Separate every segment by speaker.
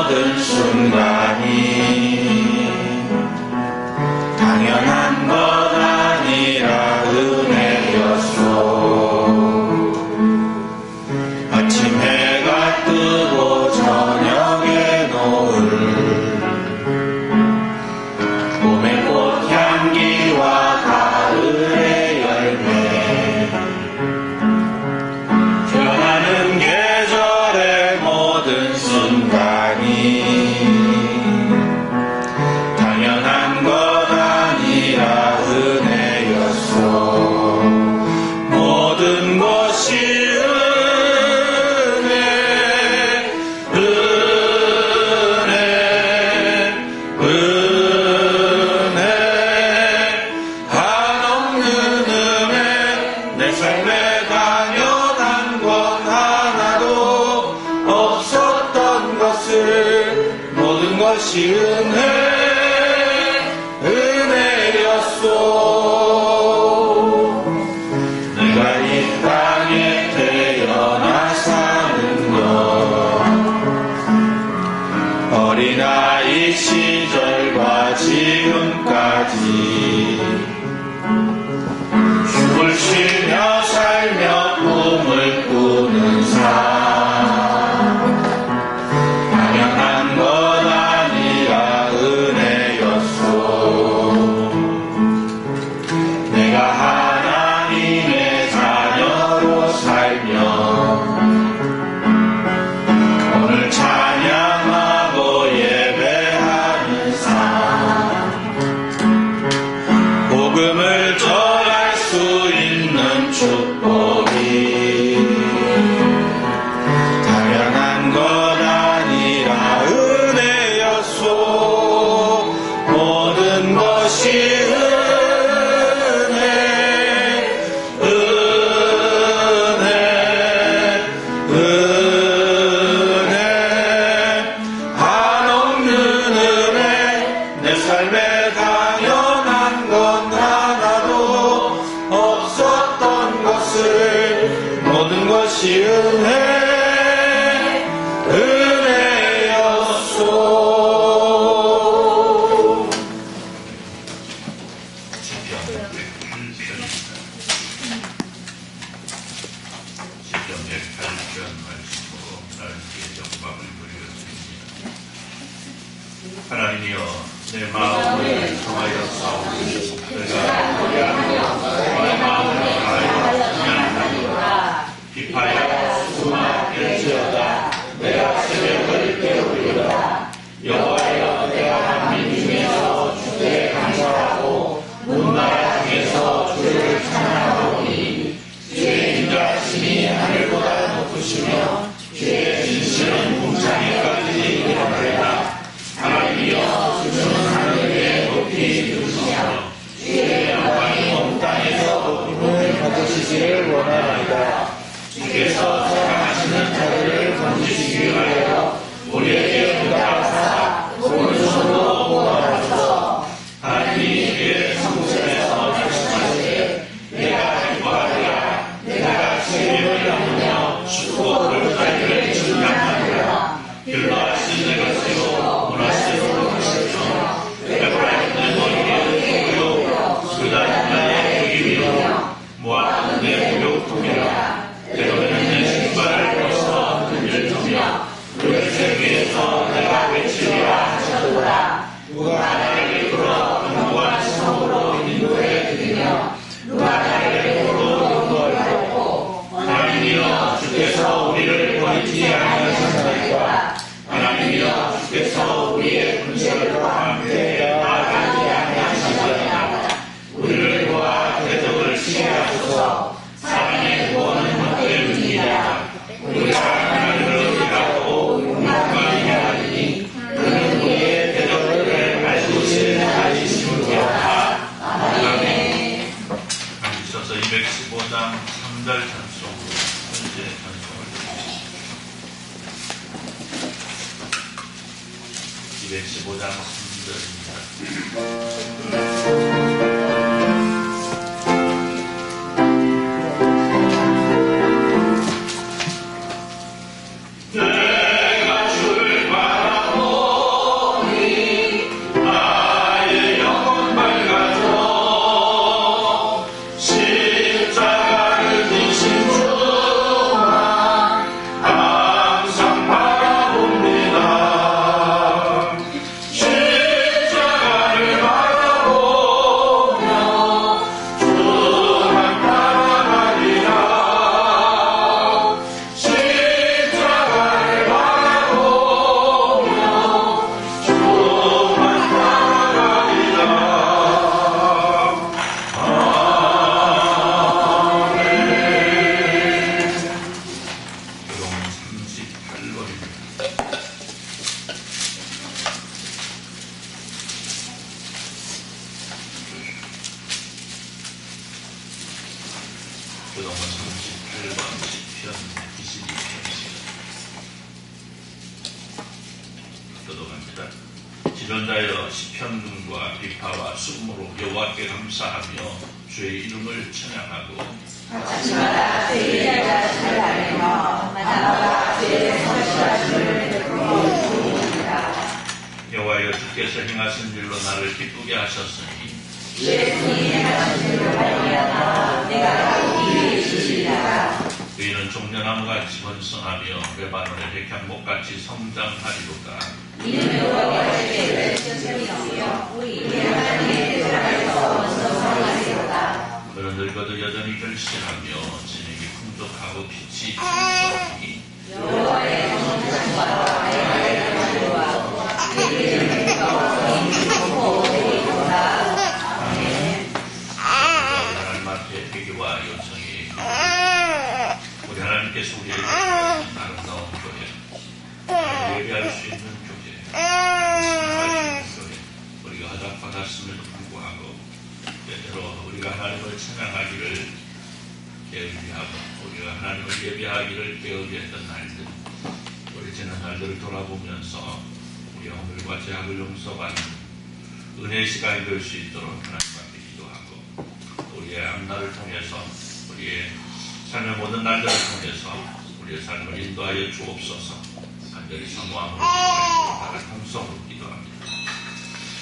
Speaker 1: 모든 순간이 당연한 것 아니라 은혜였소. 아침 해가 뜨고 저녁에 노을, 봄의 꽃향기와 가을의 열매, 변하는 계절의 모든 순간이 당연한 것 아니라 은혜였소. 모든 것이 은혜, 은혜, 은혜, 한없는 은혜. 내 삶에 당연한 건 하나도 없었던 것을, 모든 것이 은혜, 은혜였소. 내가 이 땅에 태어나 사는 것, 어린아이 시절과 지금까지 숨을 쉬며 살며 꿈을 꾸는 삶, 당연한 것 아니라 은혜였소. 내가 하나님의 자녀로 살며 오늘 찬양하고 예배하는 삶, 복음을 전할 수 있는 축복이 당연한 것 아니라 은혜였소. 모든 것이 은혜, 은혜, 은혜, 한없는 은혜. 내 삶에 당연한 건 하나도 없었던 것을, 모든 것이 은혜, 은혜였소.
Speaker 2: 시편 108편 말씀으로 하나님께 영광을 드리겠습니다. 하나님이여, 내 마음을 통하여 싸우니 내가 노래하며 너의 마음을 다하여 찬양하리로다. 비파야 수많을지어다. 내가 새벽을 깨우리로다. 여호와여, 내가 만민 중에서 주께 감사하고 온 나라 중에서 주를 찬양하오니, 주의 인자하심이 하늘보다 높으시며 주의 진실은 궁창에까지 이르노래다. 하나님이여, 주는 하늘 위에 높이 두시며 주의 영광이 온 땅에서 높임을 받으시기를 원하나이다. 주께서 사랑하시는 자들을 건지시기 위하여 우리에게 부탁하사 오른손으로 모아주소서. 하나님이 주의 성전에서 말씀하시되 내가 기뻐하리라. 내가 주님을 나누며 춥고 불가리를 증량하리라. 길러하신 내 것이요 문하시로 하시며 에브라임 내 머리에 무료 그다음 나의 욕임이요 모압은 내 무료통이라. 때로는 내 신발을 벗어 던질 터며 그릇의 위에서 내가 외치리라 하셨도다. 누가 나를 이끌어 견고한 성으로 인도해 드리며 누가 나를 도로 인도하였고, 하나님이여, 주께서 우리를 버리지 아니하셨나이까. 하나님이여, 주께서 우리의 군대들과 함께 나아가지 아니하시나이까. 우리를 도와 대적을 치게 하소서. 사랑의 구원은 헛되느니라. 우리가 하나님을 의지하고 용감히 하리니 그는 우리의 대적을 알고신 자이시니라. 아멘. 앉으셔서 215장 3절 찬송으로 현재 찬송을 드리겠습니다. 215장 3절입니다. 내가 주를 바라보 그동안 38번 시편 22편씩 교독합니다. 지존자여 시편문과 비파와 숨으로 여호와께 감사하며 주의 이름을 찬양하고
Speaker 3: 아침마다 주의 일을 찬양하며 마다마다 주의 성실하심을 베풀어주옵니다.
Speaker 2: 여호와여 주께서 행하신 일로 나를 기쁘게 하셨으니
Speaker 3: 주의 손이 행하신 일로 말미암아 내가 기쁘게 주시리라.
Speaker 2: 그이는 종려나무같이 번성하며 레바논의 백향목같이 성장하리로다.
Speaker 3: 이는 여호와의 죄를 천천히 넘겨 우리 하나님의 대장에서 번성하리로다.
Speaker 2: 그는 늙어도 여전히 결실하며 진액이 풍족하고 빛이 충성하니
Speaker 3: 여호와의 정찬과 여호와의 영광과 그의 이름을 기쁘고 되리로다. 아멘.
Speaker 2: 하나님 앞에 회개와 요청이 우리 하나님께서 우리에게 주신 아름다운 교회, 예배할 수 있는 교회, 생각할 수 있는 교회, 우리가 허락받았음에도 불구하고 때때로 우리가 하나님을 찬양하기를 게을리하고 우리가 하나님을 예배하기를 게을리했던 날들, 우리 지난 날들을 돌아보면서 우리 허물과 죄악을 용서받는 은혜의 시간이 될 수 있도록 하나님 앞에 기도하고 우리의 앞날을 통해서 우리의 삶의 모든 날들을 통해서 우리의 삶을 인도하여 주옵소서. 간절히 사모함으로 기도하여 통성으로 기도합니다.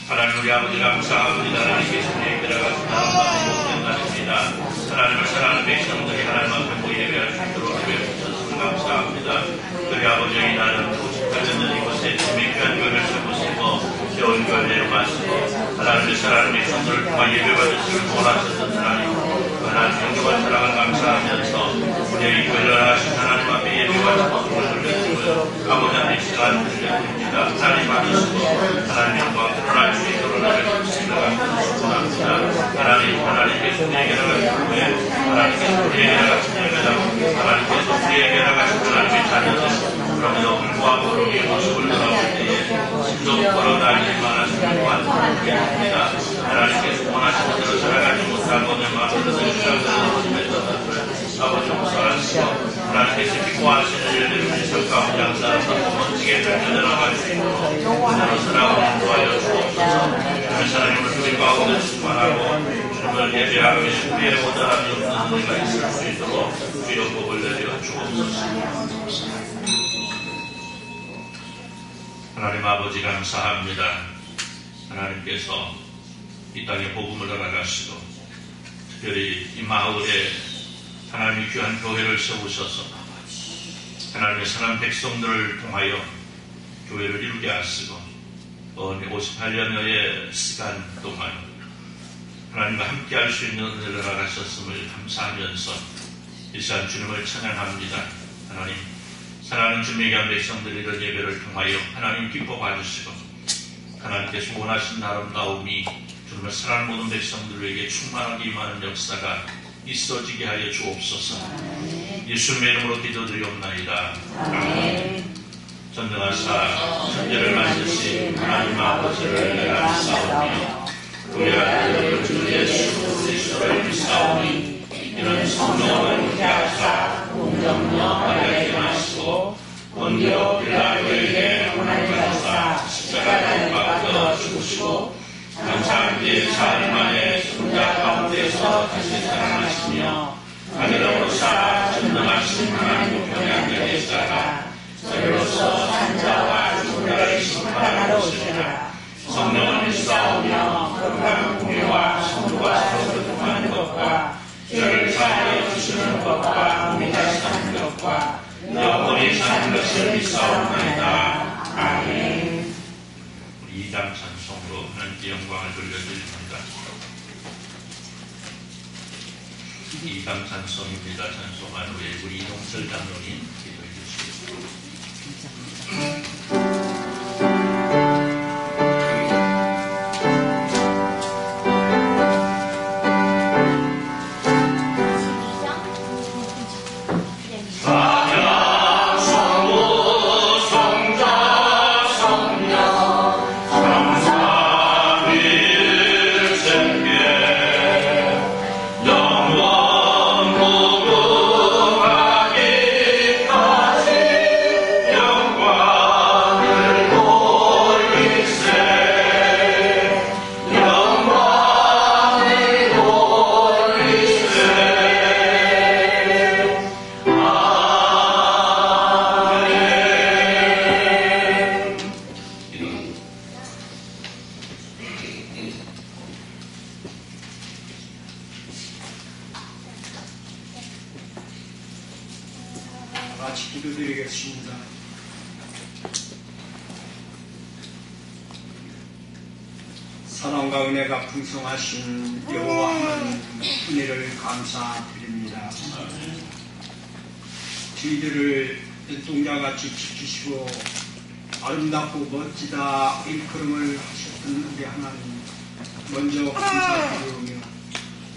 Speaker 2: 하나님 우리 아버지 감사합니다. 하나님께서 우리에게 들어가신 하나님의 복된 날입니다. 하나님을 사랑하는 백성들이 하나님 앞에 모여 예배할 수 있도록 예배해 주셔서 감사합니다. 우리 아버지 이 날은 58년 전 이곳에 주님의 귀한 교회를 세우시고 세운 교회를 마시고 하나님을 사랑하는 백성들을 통한 예배받을 수 원하셨던 하나님 하나님 영광을 사랑을 감사하면서 우리의 교회를 하신 하나님 앞에 예배와 축복을 돌려드리고 아버지 하나님 시간 드립니다. 하나님 받으시고 하나님 영광 드러날 수 있도록 나를 원합니다. 하나님께서 우리에게 나가신 후에 하나님께서 우리에게 나가신 예배다 하나님께서 우리에게 나가신 하나님의 자녀들 그럼에도 불구하고 우리의 모습을 돌아볼 때에 심적으로 날이 많아지는 완성합니다. 하나님께서 원하시는 대로 살아가지 못하고 내 마음으로 아버지 용서하시고 하나님께서 기뻐하시는 일들을 우리 삶 가운데 항상 멋지게 펼쳐나갈 수 있도록 그대로 살아가는 도와여 주옵소서. 주의 사랑님을 주님 가운데 충만하고 주님을 예배하며 우리의 모자람이 없는 은혜가 있을 수 있도록 주여 복을 내려 주옵소서. 하나님 아버지 감사합니다. 하나님께서 이 땅에 복음을 알아가시고 특별히 이 마을에 하나님의 귀한 교회를 세우셔서 하나님의 선한 백성들을 통하여 교회를 이루게 하시고 58년여의 시간 동안 하나님과 함께 할 수 있는 은혜를 알아가셨음을 감사하면서 이 시간 주님을 찬양합니다. 하나님 사랑하는 주님의 귀한 백성들이 이런 예배를 통하여 하나님 기뻐 봐주시고 하나님께서 원하신 아름다움이 주님을 사랑하는 모든 백성들에게 충만하게 임하는 역사가 있어지게 하여 주옵소서. 예수님의 이름으로 기도드리옵나이다. 아멘. 전능하사 천지를 만드신 하나님 아버지를 감사하며 그의 아들 주 예수 그리스도를 믿사오니 이는 성령을 잉태하사 공정녀 마리아에게 나시고 본디오 빌라도에게 고난을 받으사 십자가에 못 박혀 죽으시고 장사한 뒤 4일 만에 손자 가운데서 다시 살아나시며 하늘로 오르사 전능하신 하나님 우편에 앉아 계시다가 저리로서 산자와 죽은 자를 심판하러 오시리라. 성령을 믿사오며 거룩한 공의와 성도가 서로 교통하는 것과 죄를 사하여 주시는 것과 몸이 다시 사는 것과 영원히 사는 것을 믿사옵나이다. 아멘. 우리 2장 찬송으로 하나님께 영광을 돌려드립니다. 2장 찬송입니다. 찬송한 후에 우리 이동철 장로님 기도해 주시겠습니다.
Speaker 1: 영원 무궁
Speaker 4: 기도드리겠습니다. 사랑과 은혜가 풍성하신 여호와 하나님 은혜를 감사드립니다. 저희들을 눈동자같이 지키시고 아름답고 멋지다 일컬음을 하셨던 우리 하나님 먼저 감사드리며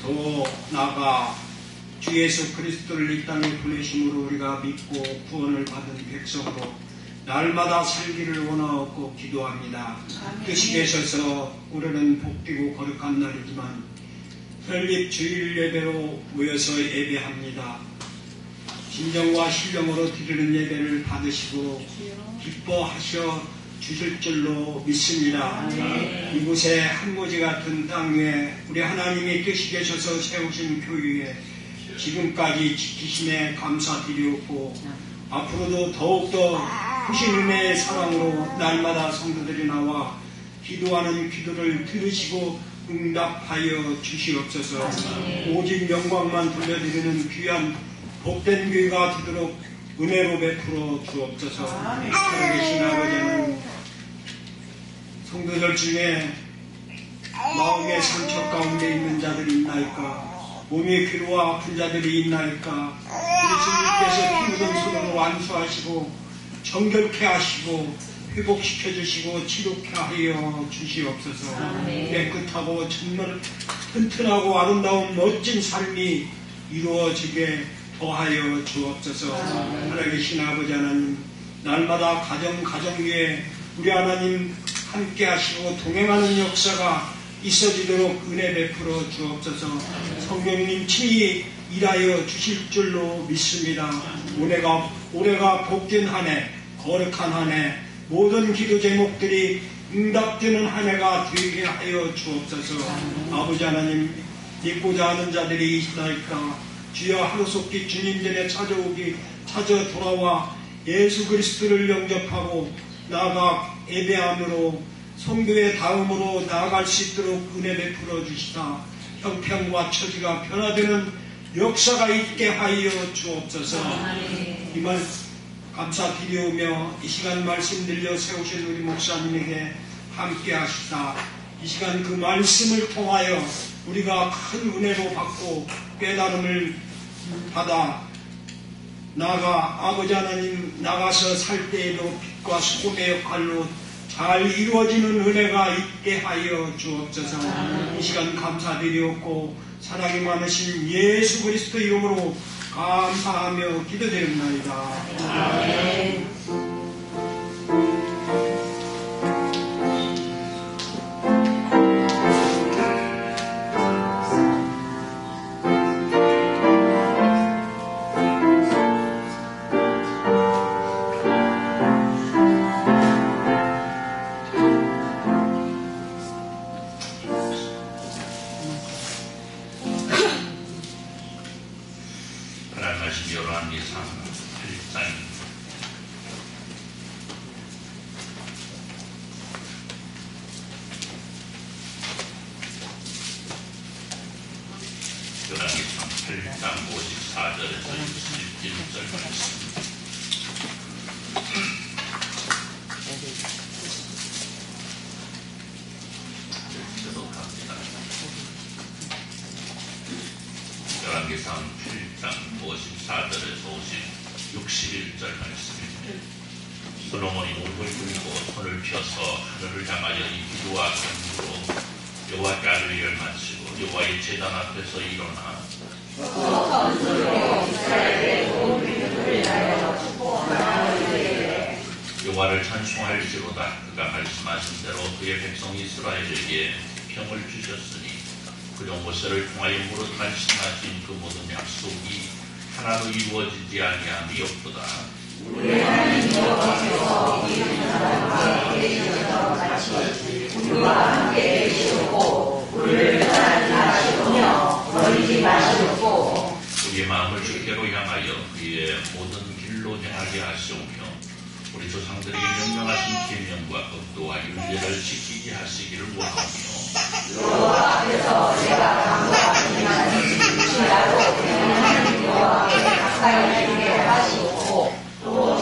Speaker 4: 더 나아가 주 예수 그리스도를 이 땅에 보내심으로 우리가 믿고 구원을 받은 백성으로 날마다 살기를 원하옵고 기도합니다. 뜻이 되셔서 올해는 복되고 거룩한 날이지만 설립 주일 예배로 모여서 예배합니다. 진정과 신령으로 드리는 예배를 받으시고 기뻐하셔 주실 줄로 믿습니다. 이곳에 한모지 같은 땅 위에 우리 하나님이 뜻이 되셔서 세우신 교회에 지금까지 지키심에 감사드리옵고 앞으로도 더욱더 크신 은혜의 사랑으로 날마다 성도들이 나와 기도하는 기도를 들으시고 응답하여 주시옵소서. 오직 영광만 돌려드리는 귀한 복된 교회가 되도록 은혜로 베풀어 주옵소서. 살아계신 아버지는 성도들 중에 마음의 상처 가운데 있는 자들이 있나이까? 몸의 괴로워 아픈 자들이 있나이까? 우리 주님께서 피 묻은 손으로 완수하시고 정결케 하시고 회복시켜 주시고 치료케 하여 주시옵소서. 깨끗하고 정말 튼튼하고 아름다운 멋진 삶이 이루어지게 더하여 주옵소서. 살아계신 아버지 하나님, 날마다 가정 위에 우리 하나님 함께 하시고 동행하는 역사가 있어지도록 은혜 베풀어 주옵소서. 성령님 친히 일하여 주실 줄로 믿습니다. 올해가 복된 한 해, 거룩한 한 해, 모든 기도 제목들이 응답되는 한 해가 되게 하여 주옵소서. 아버지 하나님, 믿고자 하는 자들이 있나이까? 주여 하루속히 주님 전에 찾아 돌아와 예수 그리스도를 영접하고 나아가 예배함으로 성도의 다음으로 나아갈 수 있도록 은혜 베풀어 주시다. 형편과 처지가 변화되는 역사가 있게 하여 주옵소서. 이 말 감사드리오며 이 시간 말씀 들려 세우신 우리 목사님에게 함께 하시다. 이 시간 그 말씀을 통하여 우리가 큰 은혜로 받고 깨달음을 받아 나아가 아버지 하나님 나가서 살 때에도 빛과 소금의 역할로 잘 이루어지는 은혜가 있게 하여 주옵소서. 이 시간 감사드리옵고 사랑이 많으신 예수 그리스도 이름으로 감사하며 기도드립니다. 아멘.
Speaker 2: 열왕기상 7장 54절에서 61절 말씀입니다. 솔로몬이 목을 들고 손을 펴서 하늘을 향하여 이 기도와 간구로 여호와께 아뢰기를 마치고 여호와의 제단 앞에서 일어나 여호와를 찬송할지로다. 그가 말씀하신 대로 그의 백성 이스라엘에게 평을 주셨으니 그종 모세를 통하여 무릇 말씀하신 그 모든 약속이 하나도 이루어지지 아니함이 없도다.
Speaker 3: 우리 하나님 여호와께서 이웃 사람과 계시던 같이 우리와 함께 계시고 우리를 떠나지 마시오며 버리지 마시옵고
Speaker 2: 우리의 마음을 주께로 향하여 그의 모든 길로 향하게 하시오며 우리 조상들이 명령하신 계명과 법도와 율례를 지키게 하시기를 원하며
Speaker 3: 여호와 앞에서 내가 강구하시는 신하로 우리 하나님 여호와께 가까이 하게 하시옵고 또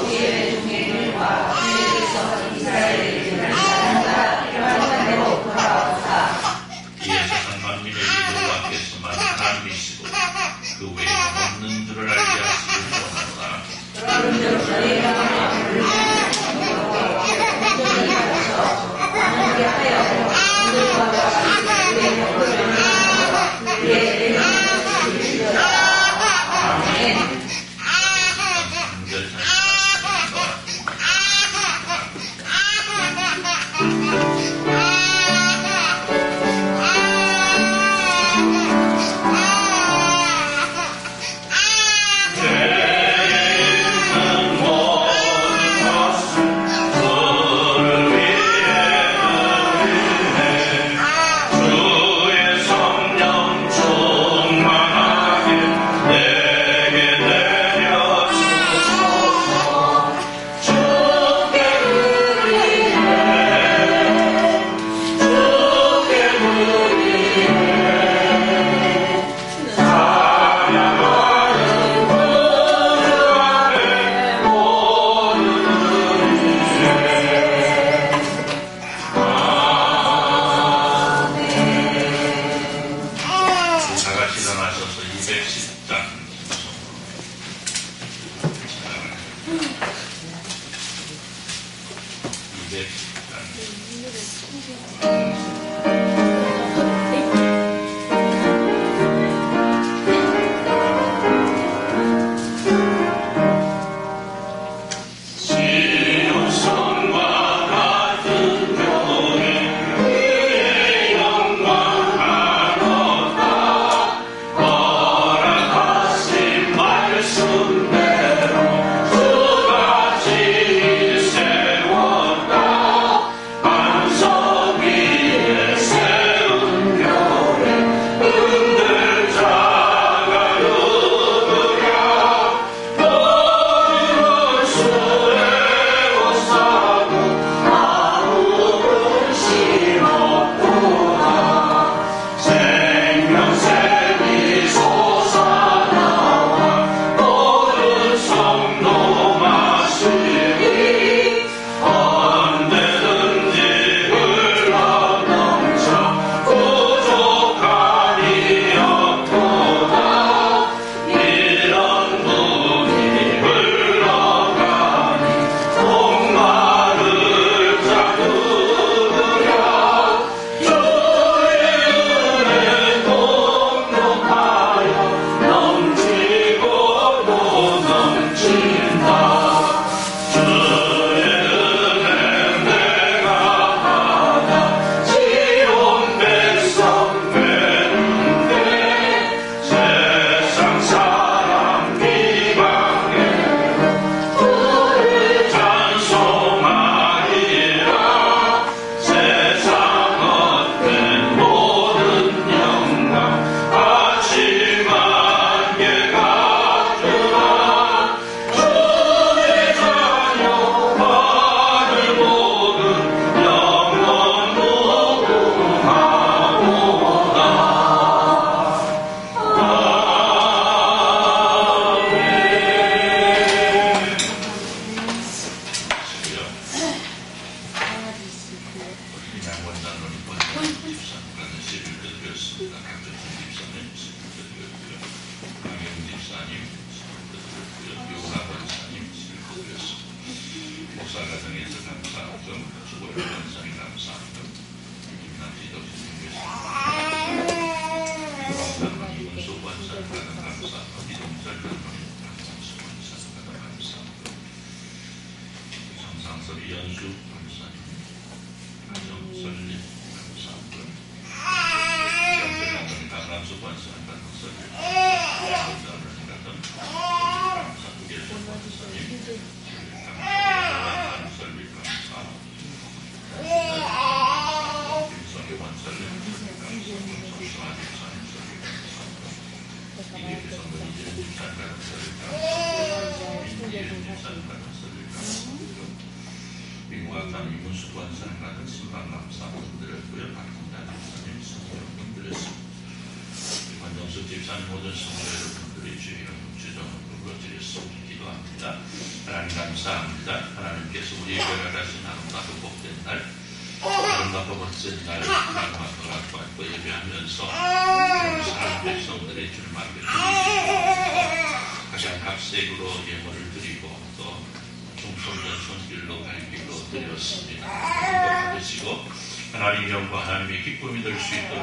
Speaker 2: 하나님 영과 하나님의 기쁨이 될 수 있도록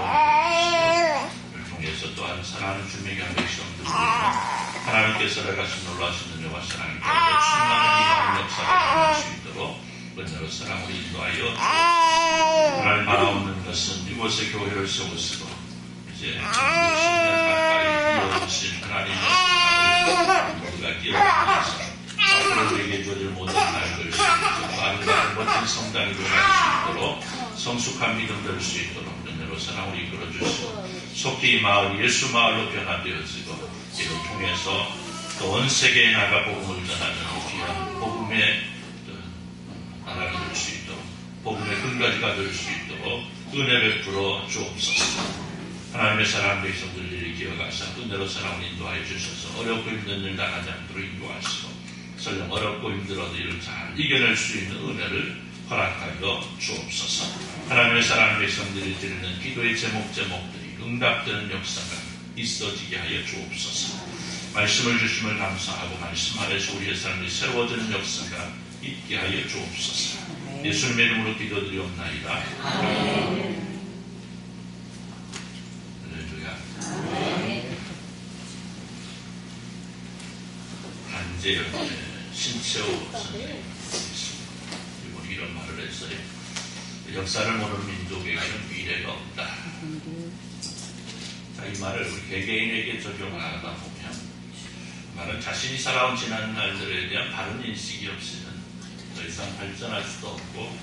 Speaker 2: 을 통해서 또한 사랑하는 주님에게 한 백성 들으며 하나님께서 나가신 놀라신 은혜와 사랑을 가지고 충만한 이 마음 역사를 나눌 수 있도록 은혜로 사랑으로 인도하여 것은 이곳에 교회를 세우시고 이제 10년 가까이 이어오신 하나님의 사랑을 모두가 기억하면서 앞으로 우리에게 주어질 모든 날들 아름다운 멋진 성당이 되어갈 수 있도록 성숙한 믿음 될 수 있도록 은혜로 사랑을 이끌어 주시고 속히 이 마을이 예수 마을로 변화되어지고 이를 통해서 또 온 세계에 나가 복음을 전하는 귀한 복음의 나라가 될 수 있도록 복음의 근거지가 될 수 있도록 은혜를 베풀어 주옵소서. 하나님의 사랑하는 백성들을 기억하사 은혜로 사랑을 인도하여 주셔서 어렵고 힘든 일 당하지 않도록 인도하시고 설령 어렵고 힘들어도 이를 잘 이겨낼 수 있는 은혜를 허락하여 주옵소서. 하나님의 사랑하는 백성들이 드리는 기도의 제목들이 응답되는 역사가 있어지게 하여 주옵소서. 말씀을 주심을 감사하고 말씀 안에서 우리의 삶이 새로워지는 역사가 있게 하여 주옵소서. 예수님의 이름으로 기도드리옵나이다. 할렐루야. 한재열 신채호 선생님 이분이 이런 말을 했어요. 역사를 모르는 민족에게는 미래가 없다. 자, 이 말을 우리 개개인에게 적용하다 보면 말은 자신이 살아온 지난 날들에 대한 바른 인식이 없이는 더 이상 발전할 수도 없고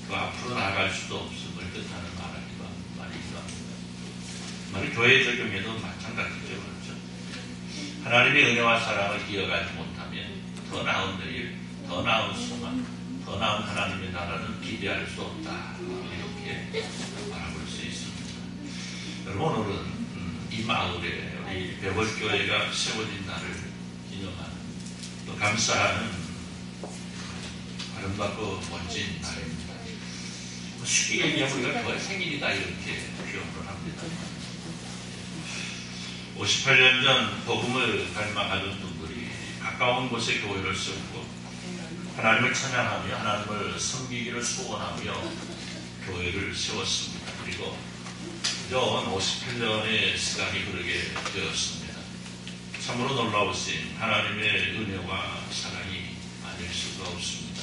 Speaker 2: 그 앞으로 나아갈 수도 없음을 뜻하는 말이기도 합니다. 말은 교회 적용에도 마찬가지죠. 그렇죠? 하나님의 은혜와 사랑을 기억하지 못하면 더 나은 내일, 더 나은 소망, 더 나은 하나님의 나라는 기대할 수 없다. 이렇게 말해볼 수 있습니다. 여러분 오늘은 이 마을에 우리 배월교회가 세워진 날을 기념하는 또 감사하는 아름답고 멋진 날입니다. 쉽게 얘기하면 우리가 교회 생일이다 이렇게 표현을 합니다. 58년 전 복음을 갈망하던 분들이 가까운 곳에 교회를 세우고 하나님을 찬양하며 하나님을 섬기기를 소원하며 교회를 세웠습니다. 그리고 그저 58년의 시간이 흐르게 되었습니다. 참으로 놀라우신 하나님의 은혜와 사랑이 아닐 수가 없습니다.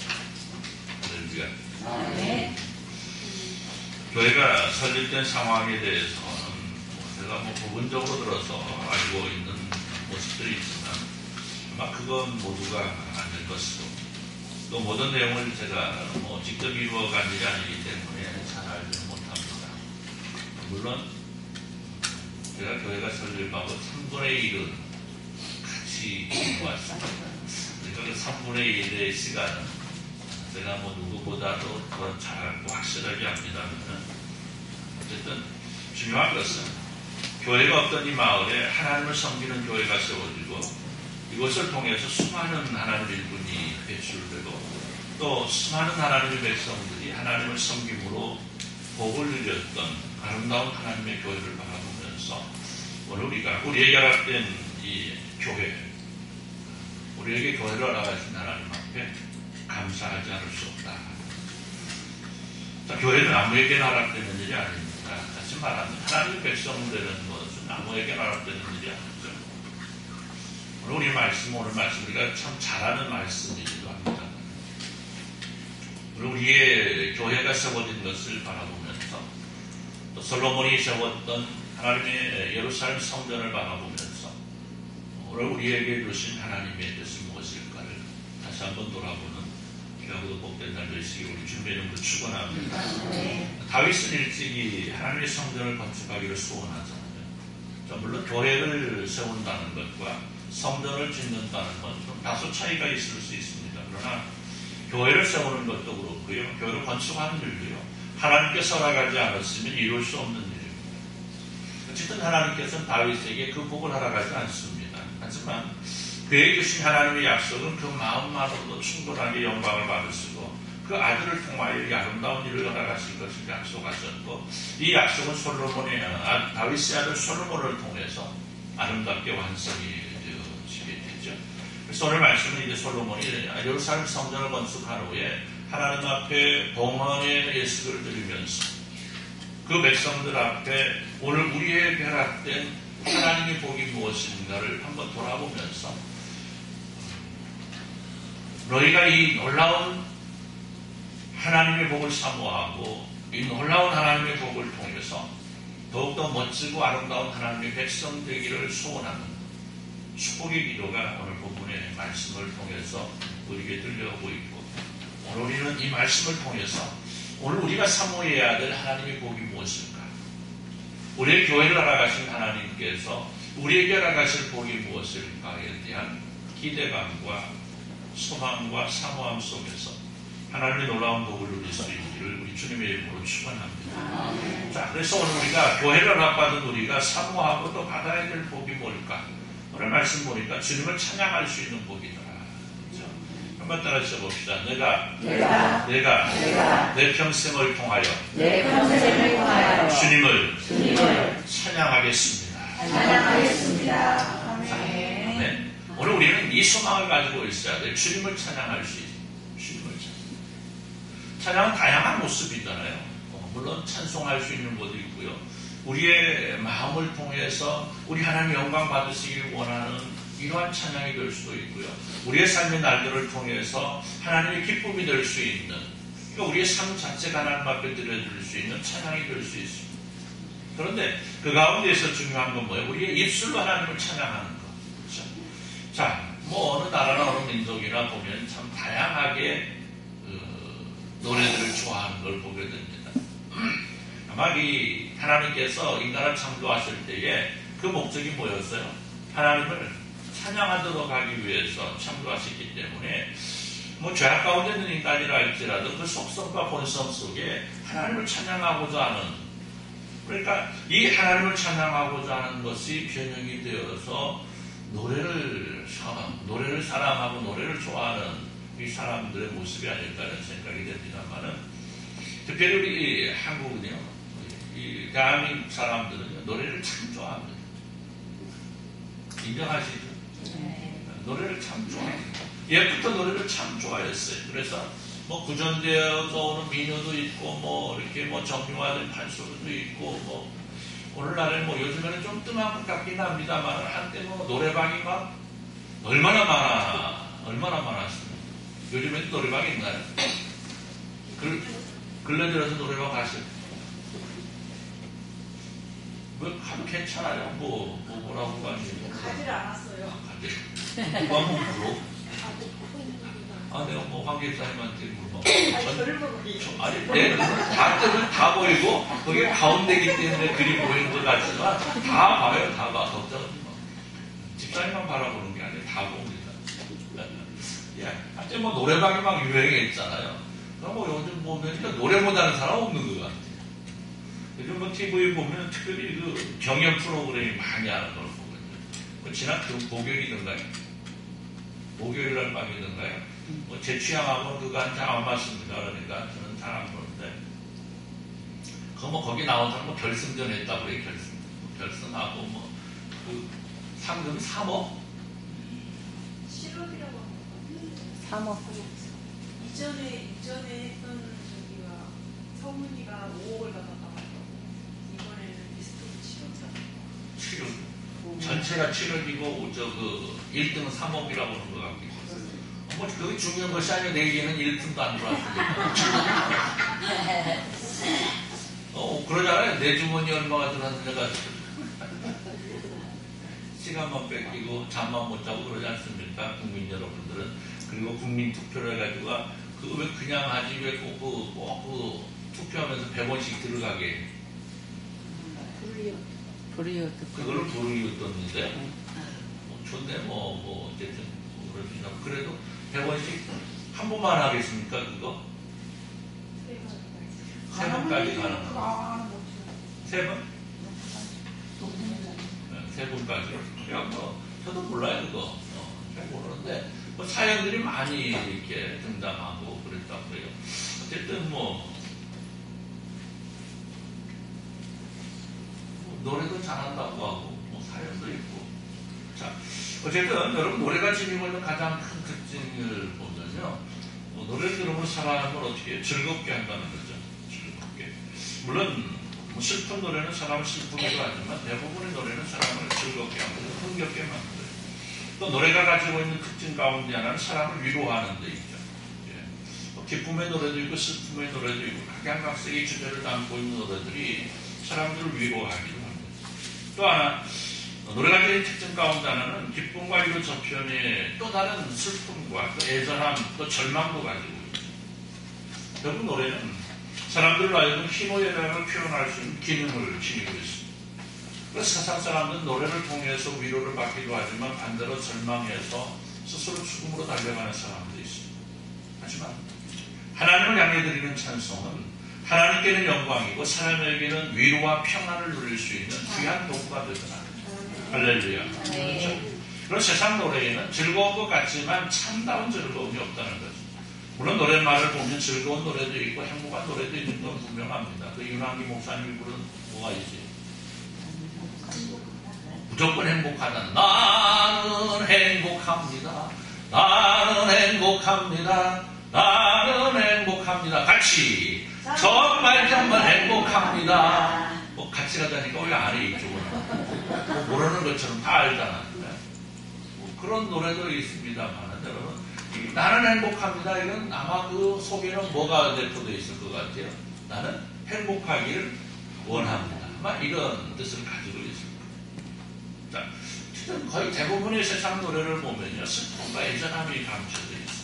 Speaker 2: 할렐루야. 교회가 설립된 상황에 대해서는 제가 부분적으로 들어서 알고 있는 모습들이 있지만 아마 그건 모두가 아닐 것이고 또 모든 내용을 제가 직접 이루어간 일이 아니기 때문에 잘 알지는 못합니다. 물론 제가 교회가 설립하고 3분의 1은 같이 왔습니다. 그러니까 그 3분의 1의 시간은 제가 누구보다도 더 잘 알고 확실하게 합니다만 어쨌든 중요한 것은 교회가 없던 이 마을에 하나님을 섬기는 교회가 세워지고 이것을 통해서 수많은 하나님의 일꾼이 배출되고 또 수많은 하나님의 백성들이 하나님을 섬김으로 복을 누렸던 아름다운 하나님의 교회를 바라보면서 오늘 우리가 우리에게 허락된 이 교회 우리에게 교회를 허락하신 하나님 앞에 감사하지 않을 수 없다. 자, 교회는 아무에게나 허락되는 일이 아닙니다. 다시 말하면 하나님의 백성되는 것은 아무에게나 허락되는 일이 아니죠. 오늘 말씀 우리가 참 잘하는 말씀이기도 합니다. 우리의 교회가 세워진 것을 바라보면서 또 솔로몬이 세웠던 하나님의 예루살렘 성전을 바라보면서 오늘 우리에게 주신 하나님의 뜻은 무엇일까를 다시 한번 돌아보는 귀하고도 복된 날 되시기 우리 주님의 이름으로 축원합니다. 다윗은 일찍이 하나님의 성전을 건축하기를 소원하잖아요. 물론 교회를 세운다는 것과 성전을 짓는다는 건 좀 다소 차이가 있을 수 있습니다. 그러나 교회를 세우는 것도 그렇고요. 교회를 건축하는 일도요. 하나님께서 허락하지 않았으면 이룰 수 없는 일입니다. 어쨌든 하나님께서는 다윗에게 그 복을 허락하지 않습니다. 하지만 그에게 주신 하나님의 약속은 그 마음만으로도 충분하게 영광을 받으시고 그 아들을 통하여 이 아름다운 일을 허락하실 것을 약속하셨고 이 약속은 다윗의 아들 솔로몬을 통해서 아름답게 완성이 되어지게 되죠. 그래서 오늘 말씀은 이제 솔로몬이 예루살렘 성전을 건축한 후에 하나님 앞에 봉헌의 예식을 드리면서 그 백성들 앞에 오늘 우리에게 허락된 하나님의 복이 무엇인가를 한번 돌아보면서 너희가 이 놀라운 하나님의 복을 사모하고 이 놀라운 하나님의 복을 통해서 더욱더 멋지고 아름다운 하나님의 백성 되기를 소원하는 축복의 기도가 오늘 본문의 말씀을 통해서 우리에게 들려오고 있고, 오늘 우리는 이 말씀을 통해서 오늘 우리가 사모해야 될 하나님의 복이 무엇일까? 우리의 교회를 알아가신 하나님께서 우리에게 알아가실 복이 무엇일까에 대한 기대감과 소망과 사모함 속에서 하나님의 놀라운 복을 누릴 수 있기를 우리 주님의 이름으로 축원합니다. 자, 그래서 오늘 우리가 교회를 허락받은 우리가 사모하고 또 받아야 될 복이 뭘까? 오늘 말씀 보니까 주님을 찬양할 수 있는 복이더라. 그렇죠? 한번 따라 써봅시다. 내가 내 평생을 통하여 주님을 찬양하겠습니다. 아멘. 오늘 우리는 이 소망을 가지고 있어야 돼. 주님을 찬양할 수 있어요. 주님을 찬양은 다양한 모습이잖아요. 물론 찬송할 수 있는 것도 있고요. 우리의 마음을 통해서 우리 하나님 영광 받으시길 원하는 이러한 찬양이 될 수도 있고요. 우리의 삶의 날들을 통해서 하나님의 기쁨이 될 수 있는, 그러니까 우리의 삶 자체가 하나님 앞에 드려줄 수 있는 찬양이 될 수 있습니다. 그런데 그 가운데서 중요한 건 뭐예요? 우리의 입술로 하나님을 찬양하는 것. 그렇죠? 자, 뭐 어느 나라나 어느 민족이나 보면 참 다양하게 노래들을 좋아하는 걸 보게 됩니다. 아마 이 하나님께서 인간을 창조하실 때에 그 목적이 뭐였어요? 하나님을 찬양하도록 하기 위해서 창조하셨기 때문에 뭐 죄악 가운데 있는 인간이라 할지라도 그 속성과 본성 속에 하나님을 찬양하고자 하는, 그러니까 이 하나님을 찬양하고자 하는 것이 변형이 되어서 노래를 사랑하고 노래를 좋아하는 이 사람들의 모습이 아닐까라는 생각이 됩니다만은, 특별히 우리 한국은요, 이 대한민국 사람들은 노래를 참 좋아합니다. 인정하시죠? 노래를 참 좋아합니다. 예부터 노래를 참 좋아했어요. 그래서 뭐 구전되어서 오는 민요도 있고, 뭐 이렇게 뭐 정류화된 판소리도 있고, 뭐 오늘날에 뭐 요즘에는 좀 뜸한 것 같긴 합니다만, 한때 뭐 노래방이 막 얼마나 많았습니다. 요즘에도 노래방이 있나요? 근래 들어서 노래방 가시죠. 뭐 가도 괜찮아요. 뭐라고 가시죠?
Speaker 5: 가지를 않았어요.
Speaker 2: 누가 한번 물어? 내가 뭐 관계자님한테 물어봐. 아니, 내 눈은 다 보이고, 거기 가운데기 때문에 그리 보이는 것 같지만, 다 봐요, 다 봐. 걱정하지 마. 집사님만 바라보는 게 아니라 다 봅니다. 예. 하여튼 뭐 노래방이 막 유행했잖아요. 뭐 요즘 보면 노래 못하는 사람 없는 것 같아요. 요즘 뭐 TV 보면 특별히 그 경연 프로그램이 많이 하는 걸 보거든요. 지난 목요일이던가요? 목요일날 밤이던가요? 뭐 제 취향하고는 그거 잘 안 맞습니다. 그러니까 저는 잘 안 보는데, 거기 나온 사람 뭐 결승전 했다고 그래요. 결승하고 뭐 그 상금 3억?
Speaker 5: 7억이라고 합니다.
Speaker 3: 3억.
Speaker 5: 이전에 했던 저기가 성문이가 5억을 받았다고 하더라고. 이번에는 비슷하게 7억.
Speaker 2: 7억. 전체가 7억이고, 1등은 3억이라고 하는 것 같고. 뭐, 그게 중요한 것이 아니라 내기에는 1등도 안 들어왔습니다. 그러잖아요. 내 주머니 얼마가 들어왔는데가 시간만 뺏기고 잠만 못 자고 그러지 않습니까? 국민 여러분들은. 그리고 국민 투표를 해가지고 왜 그냥 하지, 왜 꼭 투표하면서 100원씩 들어가게.
Speaker 3: 불이요.
Speaker 2: 그거를 불이요 떴는데, 좋네, 어쨌든, 그래도 100원씩 한 번만 하겠습니까, 그거? 3번까지 가능합니다. 3번? 3번까지. 그냥 저도 몰라요, 그거. 잘 모르는데, 사연들이 많이 이렇게 등장하고 그랬다고 그래요. 어쨌든 노래도 잘한다고 하고, 사연도 있고. 자, 어쨌든 여러분 노래가 지니고 있는 가장 큰 특징을 보면요. 노래를 들으면 사람을 어떻게 즐겁게 한다는 거죠. 즐겁게. 물론 슬픈 노래는 사람을 슬프기도 하지만 대부분의 노래는 사람을 즐겁게 하고 흥겹게 만들어요. 또 노래가 가지고 있는 특징 가운데 하나는 사람을 위로하는 데 있죠. 예. 기쁨의 노래도 있고 슬픔의 노래도 있고 각양각색의 주제를 담고 있는 노래들이 사람들을 위로하기도 합니다. 또 하나 노래가 가진 특징 가운데 하나는 기쁨과 위로 저편에 또 다른 슬픔과 또 애절함 또 절망도 가지고 있습니다. 결국 노래는 사람들을 하여금 희노애락을 표현할 수 있는 기능을 지니고 있습니다. 그래서 세상 사람들은 노래를 통해서 위로를 받기도 하지만 반대로 절망해서 스스로 죽음으로 달려가는 사람도 있습니다. 하지만 하나님을 향해 드리는 찬송은 하나님께는 영광이고 사람에게는 위로와 평안을 누릴 수 있는 귀한 도구가 되더라. 할렐루야. 그렇죠? 그런 세상 노래에는 즐거운 것 같지만 참다운 즐거움이 없다는 거죠. 물론 노랫말을 보면 즐거운 노래도 있고 행복한 노래도 있는 건 분명합니다. 그 윤환기 목사님이 부른 뭐가 있지? 무조건 행복하다. 나는 행복합니다. 나는 행복합니다. 나는 행복합니다. 같이 정말 행복합니다. 뭐 같이 가자니까 원래 안에 이쪽은 뭐 모르는 것처럼 다 알잖아. 뭐 그런 노래도 있습니다만 여러분 나는 행복합니다. 이건 아마 그 속에는 뭐가 내포되어 있을 것 같아요. 나는 행복하기를 원합니다. 아마 이런 뜻을 가지고 있습니다. 자, 거의 대부분의 세상 노래를 보면요 슬픔과 애절함이 감춰져 있어요.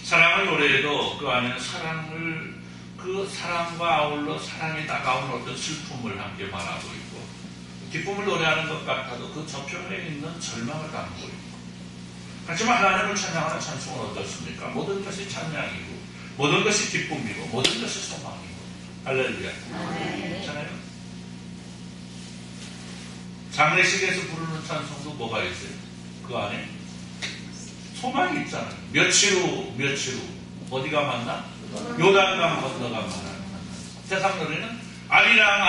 Speaker 2: 사랑의 노래에도 그 안에는 그 사랑과 아울러 사랑에 다가온 어떤 슬픔을 함께 말하고 있고 기쁨을 노래하는 것 같아도 그 저편에 있는 절망을 담고 있고 하지만 하나님을 찬양하는 찬송은 어떻습니까? 모든 것이 찬양이고 모든 것이 기쁨이고 모든 것이 소망이고 할렐루야. 그렇잖아요. 장례식에서 부르는 찬송도 뭐가 있어요? 그 안에 소망이 있잖아요. 며칠 후 어디가 만나? 요단강 건너가 만나. 세상 노래는 아리랑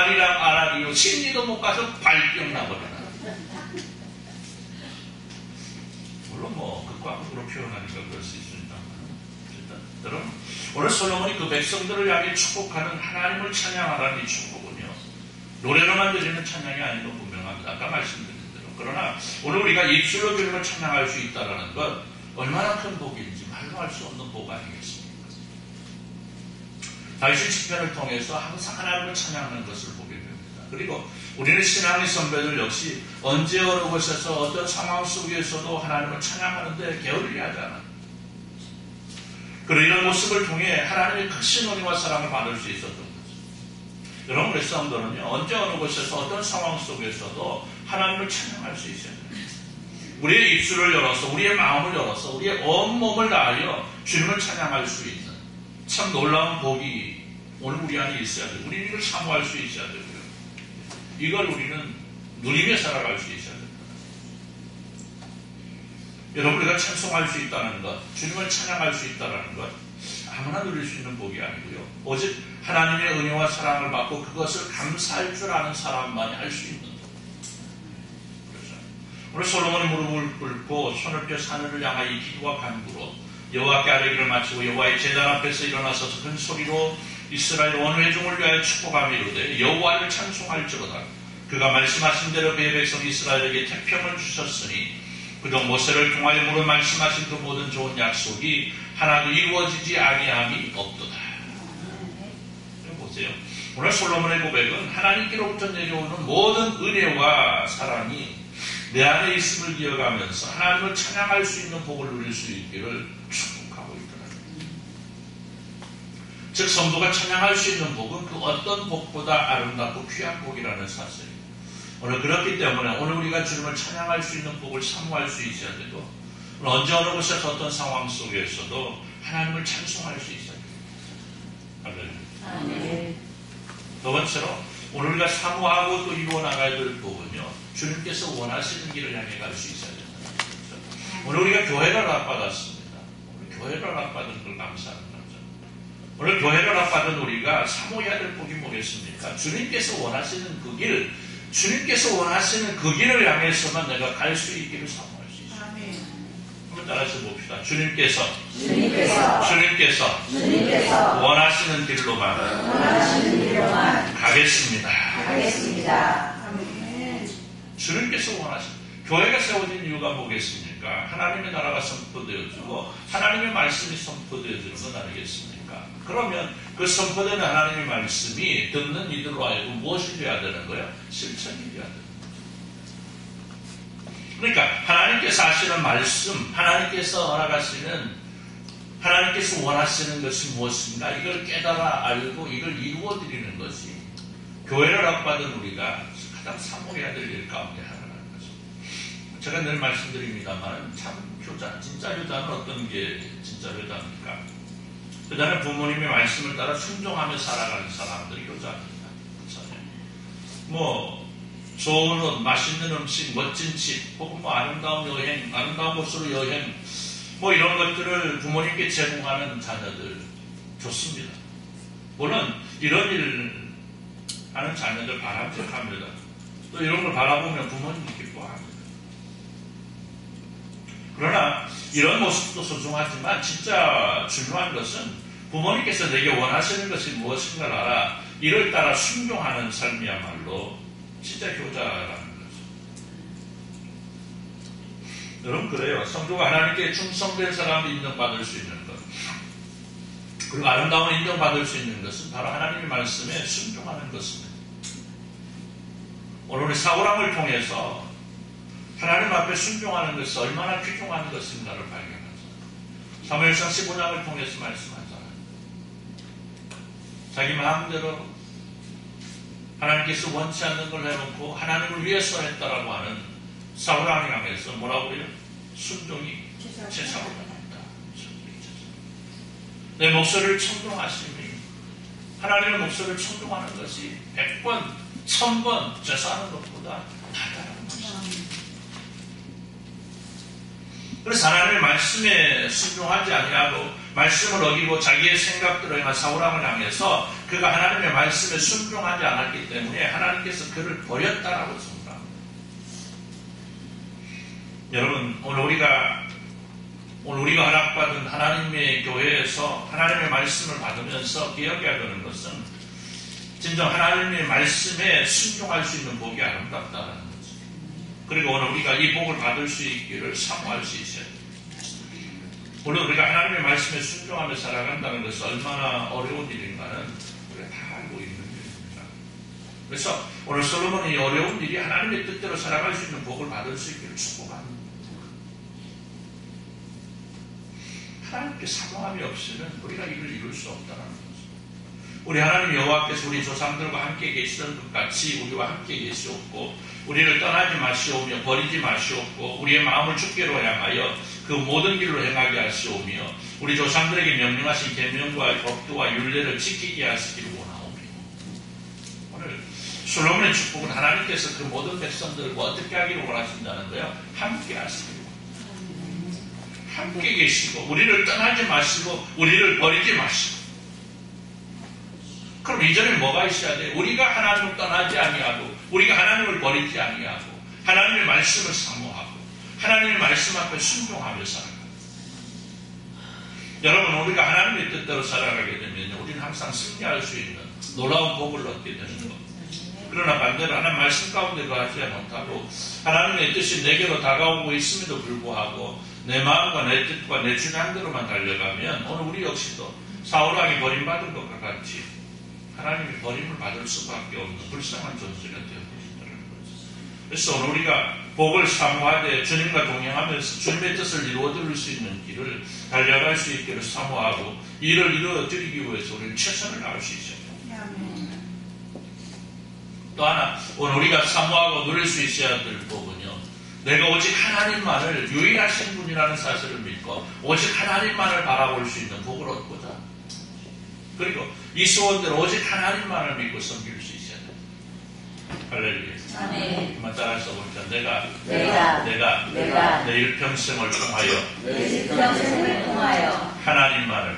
Speaker 2: 아라리요 심리도 못 가서 발병 나버려라. 물론 뭐 극과 극으로 표현하니까 그럴 수 있습니다만 여러분 오늘 솔로몬이 그 백성들을 향해 축복하는 하나님을 찬양하라는 이 축복은요 노래로만 드리는 찬양이 아닌 건 분명합니다. 아까 말씀드린 대로. 그러나 오늘 우리가 입술로 주님을 찬양할 수 있다는 것 얼마나 큰 복인지 말로 할 수 없는 복 아니겠습니까? 다윗의 시편을 통해서 항상 하나님을 찬양하는 것을 보게 됩니다. 그리고 우리는 신앙의 선배들 역시 언제 어느 곳에서 어떤 상황 속에서도 하나님을 찬양하는데 게을리 하지 않아요. 그리고 이런 모습을 통해 하나님의 크신 은혜와 사랑을 받을 수 있었던 거죠. 여러분 우리 성도는요 언제 어느 곳에서 어떤 상황 속에서도 하나님을 찬양할 수 있어야 돼요. 우리의 입술을 열어서 우리의 마음을 열어서 우리의 온몸을 다하여 주님을 찬양할 수 있는 참 놀라운 복이 오늘 우리 안에 있어야 돼요. 우리는 이걸 사모할 수 있어야 되고요. 이걸 우리는 누리며 살아갈 수 있어야 됩니다. 여러분 우리가 찬송할 수 있다는 것, 주님을 찬양할 수 있다는 것 아무나 누릴 수 있는 복이 아니고요. 오직 하나님의 은혜와 사랑을 받고 그것을 감사할 줄 아는 사람만이 할 수 있는 것. 그렇죠. 오늘 솔로몬이 무릎을 꿇고 손을 펴 하늘을 향하여 기도와 간구로 여호와께 아뢰기를 마치고 여호와의 제단 앞에서 일어나서 큰 소리로 이스라엘 온 회중을 위하여 축복하며 이르되 여호와를 찬송할지로다. 그가 말씀하신 대로 그의 백성 이스라엘에게 태평을 주셨으니 그동 모세를 통하여 물어 말씀하신 그 모든 좋은 약속이 하나도 이루어지지 아니함이 없도다. 보세요. 오늘 솔로몬의 고백은 하나님께로부터 내려오는 모든 은혜와 사랑이 내 안에 있음을 기억하면서 하나님을 찬양할 수 있는 복을 누릴 수 있기를 축복하고 있더라. 즉 성도가 찬양할 수 있는 복은 그 어떤 복보다 아름답고 귀한 복이라는 사실입니다. 오늘 그렇기 때문에 오늘 우리가 주님을 찬양할 수 있는 복을 사모할 수 있어야 되고 언제 어느 곳에서 어떤 상황 속에서도 하나님을 찬송할 수 있어야 됩니다. 할렐루야. 두 번째로 오늘 우리가 사모하고 또 이루어나가야 될 복은요 주님께서 원하시는 길을 향해 갈 수 있어야 됩니다. 오늘 우리가 교회를 허락받았습니다. 오늘 교회를 허락받은 걸 감사하는 거죠. 오늘 교회를 허락받은 우리가 사모해야 될 복이 뭐겠습니까? 주님께서 원하시는 그 길, 주님께서 원하시는 그 길을 향해서만 내가 갈 수 있기를 사모할 수 있어요. 한번 따라서 봅시다. 주님께서 원하시는 길로만 가겠습니다. 주님께서 원하시는 교회가 세워진 이유가 뭐겠습니까? 아니겠습니까? 하나님의 나라가 선포되어지고 하나님의 말씀이 선포되어지는 건 아니겠습니까? 그러면 그 선포되는 하나님의 말씀이 듣는 이들로 하여금 무엇이 되어야 되는 거예요? 실천이 되어야 되는 거예요. 그러니까 하나님께서 하시는 말씀, 하나님께서 허락하시는, 하나님께서 원하시는 것이 무엇인가, 이걸 깨달아 알고 이걸 이루어드리는 것이 교회를 합받은 우리가 가장 사모해야 될 일 가운데 하나라는 것입니다. 제가 늘 말씀드립니다만 참 효자, 진짜 효자는 어떤 게 진짜 효자입니까? 효자는 부모님의 말씀을 따라 순종하며 살아가는 사람들이 효자입니다. 뭐 좋은 옷, 맛있는 음식, 멋진 집, 혹은 뭐 아름다운 여행, 아름다운 곳으로 여행, 뭐 이런 것들을 부모님께 제공하는 자녀들 좋습니다. 물론 이런 일 하는 자녀들 바람직합니다. 또 이런 걸 바라보면 부모님이 기뻐합니다. 그러나 이런 모습도 소중하지만 진짜 중요한 것은 부모님께서 내게 원하시는 것이 무엇인가를 알아 이를 따라 순종하는 삶이야말로 진짜 효자라는 거죠. 여러분 그래요. 성도가 하나님께 충성된 사람을 인정받을 수 있는 것, 그리고 아름다운 인정받을 수 있는 것은 바로 하나님의 말씀에 순종하는 것입니다. 오늘 우리 사울왕을 통해서 하나님 앞에 순종하는 것이 얼마나 귀중한 것인가를 발견하죠. 사무엘상 15장을 통해서 말씀하잖아요. 자기 마음대로 하나님께서 원치 않는 걸 해놓고 하나님을 위해서 했다라고 하는 사울왕을 향해서 뭐라고 해요? 순종이 제사로 받는다. 내 목소리를 청종하심이, 하나님의 목소리를 청종하는 것이 100번, 1000번 제사하는 것보다 낫다는 것입니다. 그래서 하나님의 말씀에 순종하지 아니하고 말씀을 어기고 자기의 생각대로 행한 사울왕을 향해서 그가 하나님의 말씀에 순종하지 않았기 때문에 하나님께서 그를 버렸다라고 생각합니다. 여러분, 오늘 우리가 허락받은 하나님의 교회에서 하나님의 말씀을 받으면서 기억해야 되는 것은 진정 하나님의 말씀에 순종할 수 있는 복이 아름답다는 거죠. 그리고 오늘 우리가 이 복을 받을 수 있기를 사모할 수 있어요. 물론 우리가 하나님의 말씀에 순종하며 살아간다는 것이 얼마나 어려운 일인가는 우리가 다 알고 있는 일입니다. 그래서 오늘 솔로몬이 어려운 일이 하나님의 뜻대로 살아갈 수 있는 복을 받을 수 있기를 축복합니다. 하나님께 사모함이 없이는 우리가 이를 이룰 수 없다는 거죠. 우리 하나님 여호와께서 우리 조상들과 함께 계시던 것 같이 우리와 함께 계시옵고 우리를 떠나지 마시오며 버리지 마시옵고 우리의 마음을 주께로 향하여 그 모든 길로 행하게 하시오며 우리 조상들에게 명령하신 계명과 법도와 율례를 지키게 하시기를 원하오며. 오늘 솔로몬의 축복은 하나님께서 그 모든 백성들과 어떻게 하기를 원하신다는 거예요? 함께 하시기를 원합니다. 함께 계시고 우리를 떠나지 마시고 우리를 버리지 마시고. 그럼 이전에 뭐가 있어야 돼요? 우리가 하나님을 떠나지 아니하고 우리가 하나님을 버리지 아니하고 하나님의 말씀을 사모하고 하나님의 말씀 앞에 순종하며 살아가고. 여러분, 우리가 하나님의 뜻대로 살아가게 되면 우리는 항상 승리할 수 있는 놀라운 복을 얻게 되는 것. 그러나 반대로 하나님 말씀 가운데 거하지 못하고 하나님의 뜻이 내게로 다가오고 있음에도 불구하고 내 마음과 내 뜻과 내 주장대로만 달려가면 오늘 우리 역시도 사울왕이 버림받은 것과 같이 하나님이 버림을 받을 수밖에 없는 불쌍한 존재가 되어버린다는 거죠. 그래서 오늘 우리가 복을 사모하되 주님과 동행하면서 주님의 뜻을 이루어드릴 수 있는 길을 달려갈 수 있기를 사모하고 이를 이루어드리기 위해서 우리는 최선을 다할 수 있어야 됩니다. 또 하나 오늘 우리가 사모하고 누릴 수 있어야 될 복은요, 내가 오직 하나님만을 유일하신 분이라는 사실을 믿고 오직 하나님만을 바라볼 수 있는 복을 얻고자, 그리고 이 소원대로 오직 하나님만을 믿고 섬길 수 있어야 됩니다. 할렐루야.
Speaker 3: 아멘.
Speaker 2: 한번 따라서 볼까? 내가 내 일평생을 통하여 하나님만을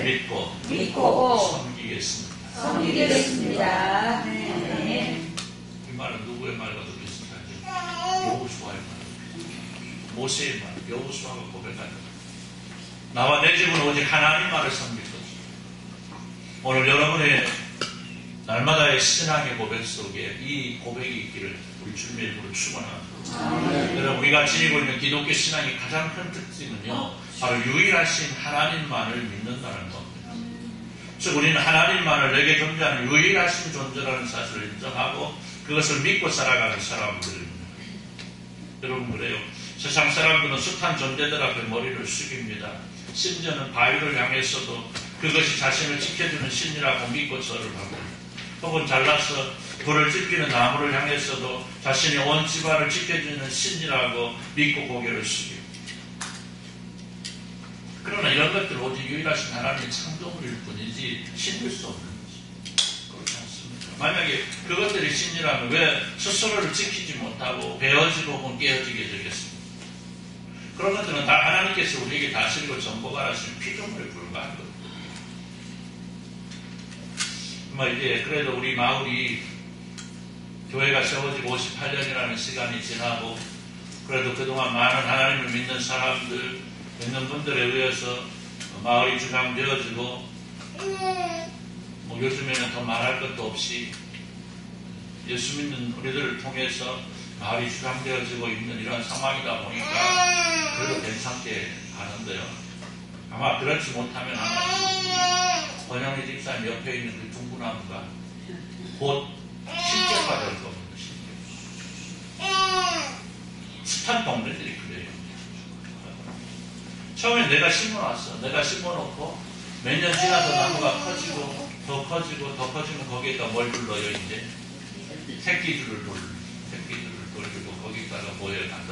Speaker 2: 믿고 섬기겠습니다.
Speaker 3: 네.
Speaker 2: 이 말은 누구의 말과도 비슷하죠? 여호수아의 말, 모세의 말, 여호수아가 고백하죠. 나와 내 집은 오직 하나님만을 섬길 것이다. 오늘 여러분의 날마다의 신앙의 고백 속에 이 고백이 있기를 우리 주님의 이름으로 축원합니다. 여러분, 우리가 지니고 있는 기독교 신앙의 가장 큰 특징은요, 바로 유일하신 하나님만을 믿는다는 겁니다. 즉 우리는 하나님만을 내게 존재하는 유일하신 존재라는 사실을 인정하고 그것을 믿고 살아가는 사람들입니다. 여러분, 그래요. 세상 사람들은 숱한 존재들 앞에 머리를 숙입니다. 심지어는 바위를 향해서도 그것이 자신을 지켜주는 신이라고 믿고 절을 하고, 혹은 잘라서 불을 지피는 나무를 향해서도 자신이 온 집안을 지켜주는 신이라고 믿고 고개를 숙이고, 그러나 이런 것들 오직 유일하신 하나님의 창조물일 뿐이지 신일 수 없는 것이 그렇지 않습니까? 만약에 그것들이 신이라면 왜 스스로를 지키지 못하고 베어지고 혹은 깨어지게 되겠습니까? 그런 것들은 다 하나님께서 우리에게 다스리고 정복하신 피조물에 불과한 겁니다. 이제 그래도 우리 마을이 교회가 세워지고 58년이라는 시간이 지나고, 그래도 그동안 많은 하나님을 믿는 분들에 의해서 마을이 주장되어지고, 요즘에는 더 말할 것도 없이 예수 믿는 우리들을 통해서 마을이 주장되어지고 있는 이런 상황이다 보니까 그래도 괜찮게 가는데요. 아마 그렇지 못하면 아마 권영희 집사님 옆에 있는 그 둥구나무가 곧 실제화 될 겁니다. 숱한 동네들이 그래요. 처음에 내가 심어놨어. 내가 심어놓고 몇 년 지나서 나무가 커지고 더 커지고 더 커지면 거기에다 뭘 불러요? 이제 새끼줄을 돌리고 거기다가 모여가서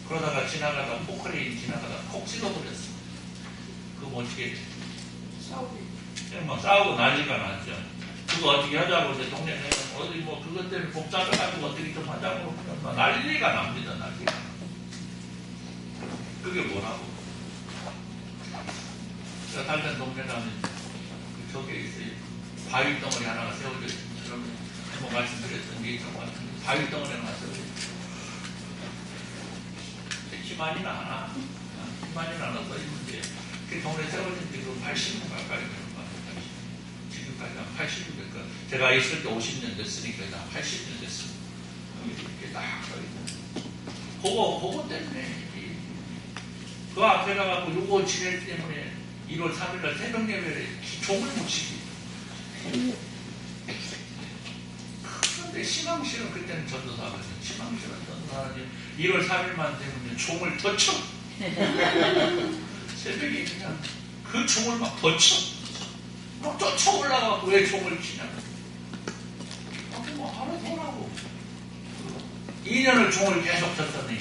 Speaker 2: 그러다가 지나가다 포크레인 지나가다 콕 찍어버렸어. 그거 어떻게 싸우고 난리가 났죠. 그거 어떻게 하자고 이제 동네에 어디 그것 때문에 복잡해가지고 어떻게 좀 하자고 난리가 납니다. 난리가. 그게 뭐라고? 제가 살던 동네 가면 저기에 있어요. 바위 덩어리 하나가 세워져 있습니다. 여러분 한번 말씀드렸던 게 있던 것 같은데 바위 덩어리 하나 세워져 있습니다. 기만이나 하나 써있는데 그 동네 세워진 지 80년 가까이 되는 것 같아요. 지금까지 한 80년 됐고 제가 있을 때 50년 됐으니까 한 80년 됐습니다. 이렇게 딱 써있는 그거 때문에 그 앞에 가갖고 요거 지낼 때문에 1월 3일날 새벽 예배에 종을 묻히기. 그런데 시망실은 그때는 전도사거든요. 시망실은 전도사는 1월 3일만 되면 총을 더 쳐. 새벽에 그냥 그 총을 막 더 쳐. 막 쫓아 올라가고 왜 총을 치냐. 하루 더라고. 2년을 총을 계속 쳤더니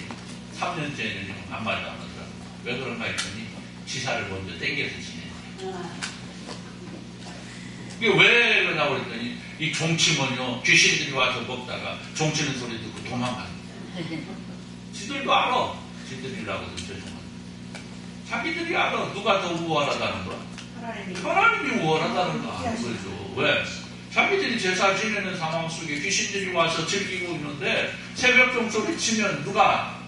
Speaker 2: 3년째는 아무 말도 안 하더라고. 왜 그런가 했더니 지사를 먼저 땡겨서 지내. 이게 왜 그러냐고 그랬더니 이 종치면요 귀신들이 와서 먹다가 종치는 소리 듣고 도망가요. 지들도 알아. 지들이라고 죄송합니다. 자기들이 알아. 누가 더 우월하다는 거야? 하나님이 우월하다는 거 아는 거죠. 왜? 자기들이 제사 지내는 상황 속에 귀신들이 와서 즐기고 있는데 새벽종 소리 치면 누가?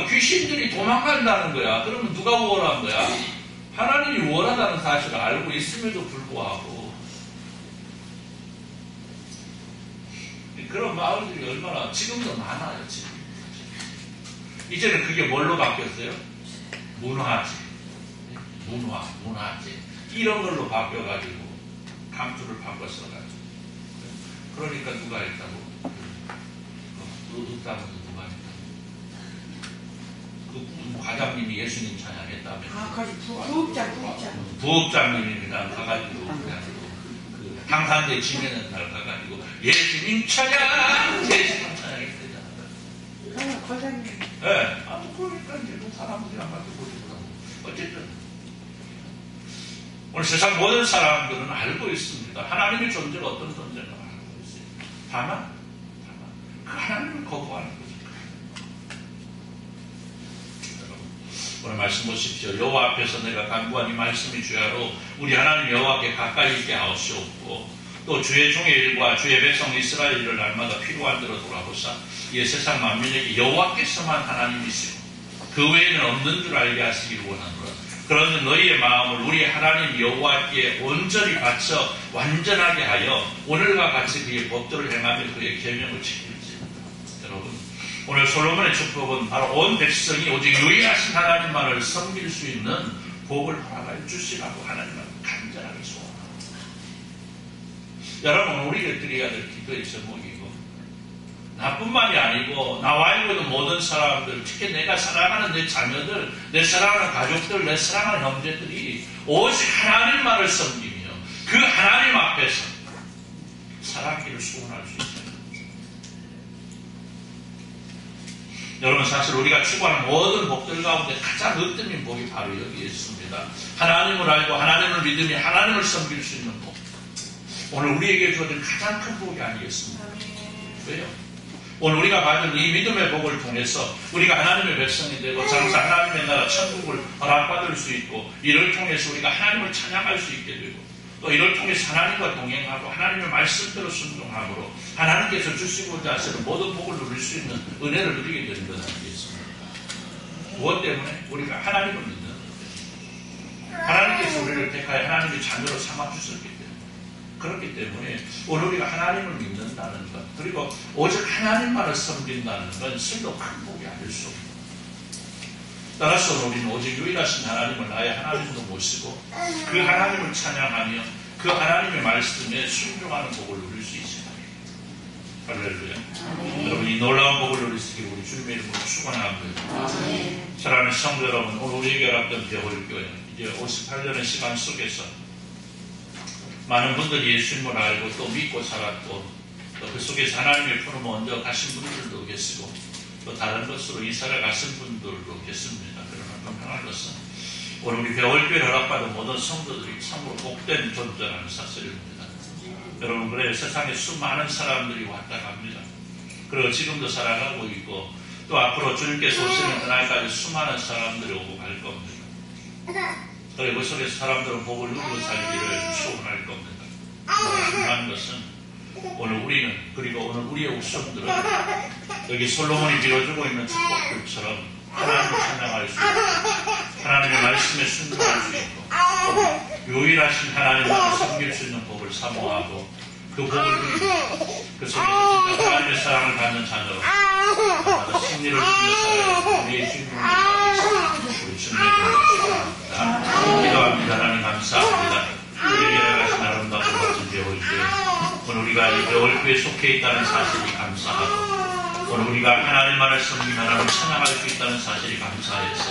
Speaker 2: 귀신들이 도망간다는 거야. 그러면 누가 우월한 거야? 하나님이 우월하다는 사실을 알고 있음에도 불구하고 그런 마을들이 얼마나 지금도 많아요. 지금. 이제는 그게 뭘로 바뀌었어요? 문화재 이런 걸로 바뀌어가지고 감투를 바꿔 써가지고 그러니까 누가 했다고? 의담도 누가 했다고? 그 과장님이 예수님 찬양했다며.
Speaker 3: 거기
Speaker 2: 부업장님이 그냥 가가지고 그냥 그 당산대 지내는 날 가가지고 예수님 찬양 했대잖아요.
Speaker 3: 과장님.
Speaker 2: 네. 그러니까 이제 사람들이 안 가지고 보시더라고. 어쨌든 오늘 세상 모든 사람들은 알고 있습니다. 하나님의 존재가 어떤 존재인가 알고 있어요. 다만 그 하나님을 거부하는 거죠. 오늘 말씀 보십시오. 여호와 앞에서 내가 간구한 이 말씀이 주야로 우리 하나님 여호와께 가까이 있게 하옵시옵고 또 주의 종의 일과 주의 백성 이스라엘을 날마다 필요한 대로 돌아보사 이 세상 만민에게 여호와께서만 하나님이시고 그 외에는 없는 줄 알게 하시기를 원하노라. 그런 너희의 마음을 우리 하나님 여호와께 온전히 바쳐 완전하게 하여 오늘과 같이 그의 법도를 행하며 그의 계명을 지킬지. 여러분, 오늘 솔로몬의 축복은 바로 온 백성이 오직 유일하신 하나님만을 섬길 수 있는 복을 허락하여 주시라고 하나님을 간절하게 소원합니다. 여러분, 우리가 드려야 될 기도의 제목이고, 나뿐만이 아니고 나와 있는 모든 사람들, 특히 내가 사랑하는 내 자녀들, 내 사랑하는 가족들, 내 사랑하는 형제들이 오직 하나님만을 섬기며 그 하나님 앞에서 살아가기를 소원할 수 있어요. 여러분, 사실 우리가 추구하는 모든 복들 가운데 가장 으뜸인 복이 바로 여기에 있습니다. 하나님을 알고 하나님을 믿으며 하나님을 섬길 수 있는 복. 오늘 우리에게 주어진 가장 큰 복이 아니겠습니까? 왜요? 오늘 우리가 받은 이 믿음의 복을 통해서 우리가 하나님의 백성이 되고 장차 하나님의 나라 천국을 허락받을 수 있고, 이를 통해서 우리가 하나님을 찬양할 수 있게 되고, 또 이를 통해서 하나님과 동행하고 하나님의 말씀대로 순종함으로 하나님께서 주시고자 하시는 모든 복을 누릴 수 있는 은혜를 누리게 되는 것 아니겠습니까? 무엇 때문에? 우리가 하나님을 믿는 것. 하나님께서 우리를 택하여 하나님의 자녀로 삼아주셨기 때문에. 그렇기 때문에 오늘 우리가 하나님을 믿는다는 것, 그리고 오직 하나님만을 섬긴다는 건 실도 큰 복이 아닐 수 없습니다. 따라서 우리는 오직 유일하신 하나님을 나의 하나님으로 모시고 그 하나님을 찬양하며 그 하나님의 말씀에 순종하는 복을 누릴 수 있습니다. 할렐루야. 여러분, 이 놀라운 복을 누릴 수 있기를 우리 주님의 이름으로 축원합니다. 사랑하는 성도 여러분, 오늘 우리에게 허락된 배울교회 이제 58년의 시간 속에서 많은 분들이 예수님을 알고 또 믿고 살았고, 또 그 속에서 하나님의 품으로 먼저 가신 분들도 계시고, 또 다른 것으로 이사를 가신 분들도 계십니다. 그러나 분명한 것은 오늘 우리 배울교회를 허락받은 모든 성도들이 참으로 복된 존재라는 사실입니다. 여러분, 그래 세상에 수많은 사람들이 왔다 갑니다. 그리고 지금도 살아가고 있고, 또 앞으로 주님께서 오시는 그날까지 수많은 사람들이 오고 갈 겁니다. 그리고 그 속에서 사람들은 복을 누리고 살기를 소원할 겁니다. 중요한 것은 오늘 우리는, 그리고 오늘 우리의 후손들은 여기 솔로몬이 빌어주고 있는 축복들처럼 하나님을 찬양할 수 있고, 하나님의 말씀에 순종할 수 있고, 유일하신 하나님을 섬길 수 있는 복을 사모하고 그 복을 누리고, 그 속에서 진짜 하나님의 사랑을 받는 자녀로 날마다 승리를 주며 살아야 우리의 주님을 우리 주님의 기도합니다. 기도합니다. 하나님 감사합니다. 우리에게 나가신 아름답고 멋진 배울교회, 오늘 우리가 이 배울교회에 속해 있다는 사실이 감사하고, 오늘 우리가 하나님만을 섬기며 하나님을 찬양할 수 있다는 사실이 감사해서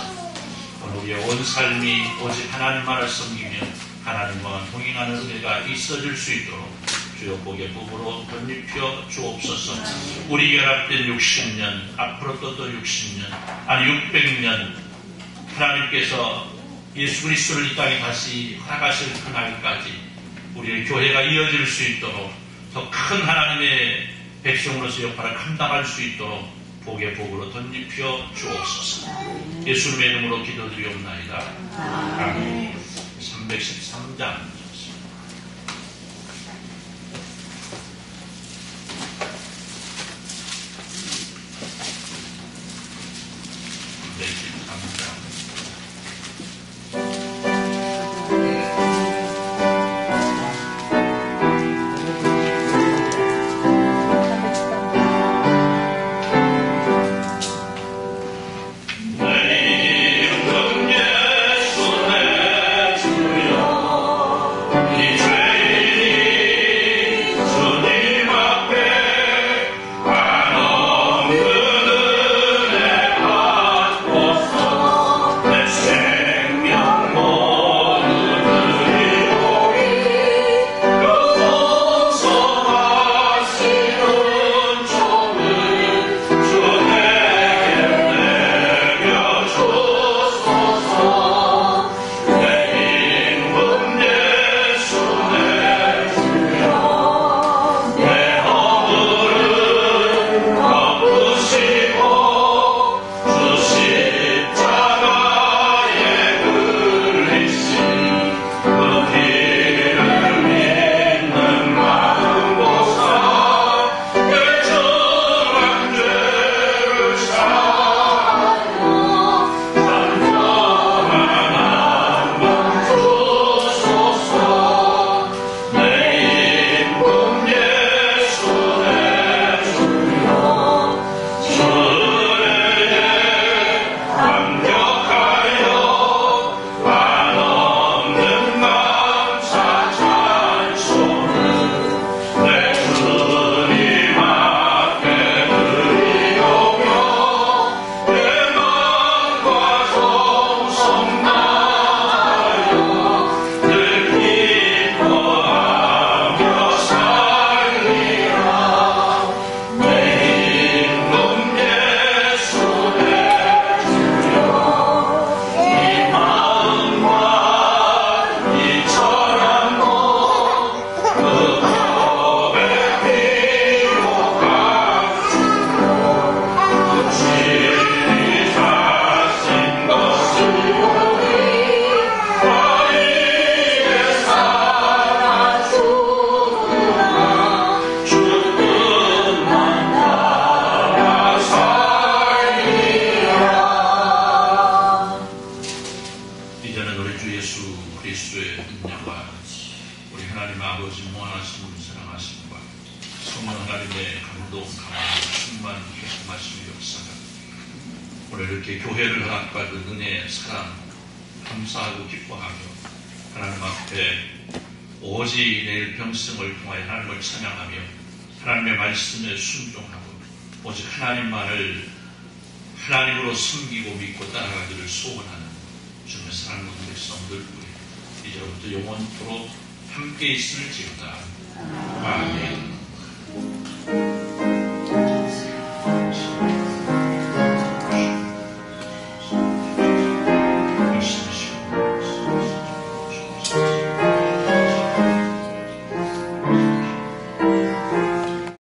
Speaker 2: 오늘 우리의 온 삶이 오직 하나님만을 섬기며 하나님과 동행하는 은혜가 있어질 수 있도록 주여 복의 복으로 덧입혀 주옵소서. 우리 결합된 60년, 앞으로 또 60년, 아니 600년 하나님께서 예수 그리스도를 이 땅에 다시 허락하실 그날까지 우리의 교회가 이어질 수 있도록 더 큰 하나님의 백성으로서 역할을 감당할 수 있도록 복의 복으로 덧입혀 주옵소서. 예수님의 이름으로 기도드리옵나이다. 아멘. 313장 내 이제는 우리 주 예수 그리스도의 은혜와 우리 하나님 아버지 무한하신 사랑하심과 성령 하나님의 감동, 감화, 충만, 계속하심의 역사가 오늘 이렇게 교회를 허락받은 은혜, 사랑, 감사하고 기뻐하며 하나님 앞에 오직 내일 평생을 통하여 하나님을 찬양하며 하나님의 말씀에 순종하고 오직 하나님만을 하나님으로 섬기고 믿고 따라가기를 소원하는 주님의 사랑하는 백성들 우리 이제부터 영원토록 함께 있을지어다.